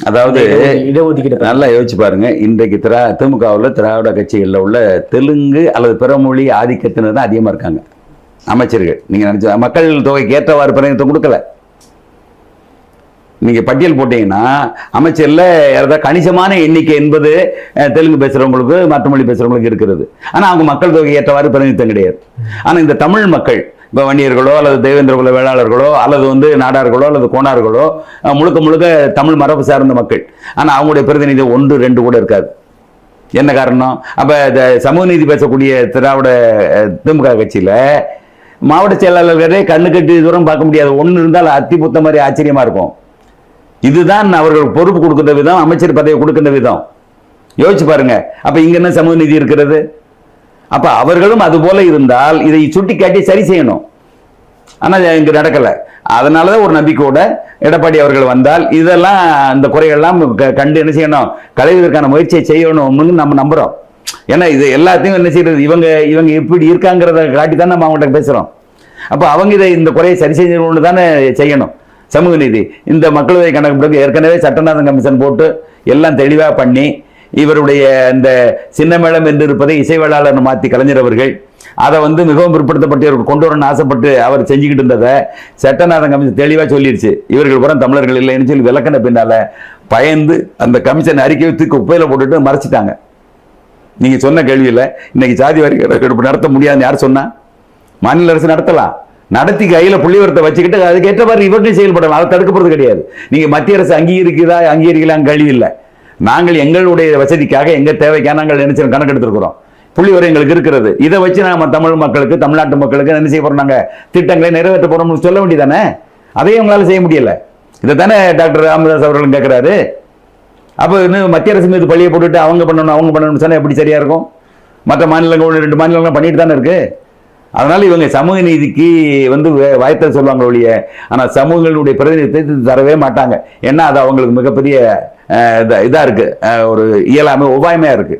அதாவது நல்லா யோசிச்சு பாருங்க, இன்றைக்கு திமுகவில் திராவிட கட்சிகளில் உள்ள தெலுங்கு அல்லது பிறமொழி ஆதிக்கத்தினர் தான் அதிகமாக இருக்காங்க அமைச்சர்கள். நீங்க நினைச்ச மக்கள் தொகைக்கு ஏற்றவாறு பிரதிநிதித்துவம் கொடுக்கல. நீங்க பட்டியல் போட்டீங்கன்னா அமைச்சர்ல ஏதாவது கணிசமான எண்ணிக்கை என்பது தெலுங்கு பேசுறவங்களுக்கு மற்ற மொழி பேசுறவங்களுக்கு இருக்கிறது. ஆனா அவங்க மக்கள் தொகை ஏற்றவாறு பிரதிநிதித்துவம் கிடையாது. ஆனா இந்த தமிழ் மக்கள், இப்போ வன்னியர்களோ அல்லது தேவேந்திர குல வேளாளர்களோ அல்லது நாடார்களோ அல்லது கோணார்களோ முழுக்க முழுக்க தமிழ் மரபு சார்ந்த மக்கள். ஆனா அவங்களுடைய பிரதிநிதியம் 1-2 கூட இருக்காது. என்ன காரணம்? அப்ப சமூக நீதி பேசக்கூடிய திராவிட திமுக கட்சியில மாவட்ட செயலாளர்களே கண்ணு கட்டி தூரம் பார்க்க முடியாது. ஒன்று இருந்தால் அத்தி புத்த மாதிரி ஆச்சரியமா இருக்கும். இதுதான் அவர்கள் பொறுப்பு கொடுக்கின்ற விதம், அமைச்சர் பதவி கொடுக்கின்ற விதம். யோசிச்சு பாருங்க. அப்ப இங்க என்ன சமூக நீதி இருக்கிறது? அப்ப அவர்களும் அது போல இருந்தால் இதை சுட்டி காட்டி சரி செய்யணும். ஆனா இங்க நடக்கல. அதனாலதான் ஒரு நம்பிக்கையோட எடப்பாடி அவர்கள் வந்தால் இதெல்லாம் இந்த குறைகள்லாம் கண்டு என்ன செய்யணும், களைவதற்கான முயற்சியை செய்யணும்னு நம்ம நம்புறோம். ஏன்னா இது எல்லாத்தையும் என்ன செய்யறது, இவங்க எப்படி இருக்காங்கிறத காட்டி தான் நம்ம அவங்கள்ட்ட பேசுறோம். அப்ப அவங்க இந்த குறையை சரி செய்யணும்னு தானே செய்யணும். சமூக நீதி இந்த மக்களவை கணக்கு ஏற்கனவே சட்டநாதன் கமிஷன் போட்டு எல்லாம் தெளிவாக பண்ணி இவருடைய இந்த சின்னமேளம் என்று இருப்பதை இசைவேளாளர் மாற்றி கலைஞர் அவர்கள் அதை மிகவும் பிற்படுத்தப்பட்டவர்கள் கொண்டு வரணும்னு ஆசைப்பட்டு அவர் செஞ்சுக்கிட்டு இருந்ததை சட்டநாதன் கமிஷன் தெளிவாக சொல்லிடுச்சு. இவர்கள் புறம் தமிழர்கள் இல்லைன்னு சொல்லி விளக்கின பின்னால பயந்து அந்த கமிஷன் அறிக்கையை தூக்கி குப்பையில போட்டுட்டு மறைச்சிட்டாங்க. நீங்க சொன்ன கேள்வியில் இன்னைக்கு சாதி வாரி கணக்கெடுப்பு நடத்த முடியாதுன்னு யார் சொன்னா? மாநில அரசு நடத்தலாம். நடத்தி கையில புள்ளிவரத்தை வச்சுக்கிட்டு அதுக்கேற்ற மாதிரி இவர்கள் செயல்படலாம். அதை தடுக்கப்படுறது கிடையாது. நீங்க மத்திய அரசு அங்கீகரிக்கலாம் கேள்வி இல்லை. நாங்கள் எங்களுடைய வசதிக்காக எங்க தேவைக்காக நாங்கள் நினைச்சு கணக்கெடுத்திருக்கிறோம். புள்ளிவரம் எங்களுக்கு இருக்கிறது. இதை வச்சு நாம தமிழ் மக்களுக்கு, தமிழ்நாட்டு மக்களுக்கு என்ன செய்ய போறோம், நாங்க திட்டங்களை நிறைவேற்ற போறோம்னு சொல்ல வேண்டியதானே? அதையும் உங்களால செய்ய முடியல. இதை தானே டாக்டர் ராமதாஸ் அவர்களும் கேட்கிறாரு. அப்போ இன்னும் மத்திய அரசு மீது பள்ளியை போட்டுட்டு அவங்க பண்ணணும்னு சொன்னா எப்படி சரியா இருக்கும்? மற்ற மாநிலங்கள் 2 மாநிலங்கள் பண்ணிட்டு தானே இருக்கு. அதனால இவங்க சமூக நீதிக்கு வாய்த்தல் சொல்லுவாங்க ஒழிய, ஆனா சமூகங்களுடைய பிரதிநிதித்தை தரவே மாட்டாங்க. ஏன்னா அது அவங்களுக்கு மிகப்பெரிய இதா இருக்கு, ஒரு இயலாமை உபாயமையா இருக்கு.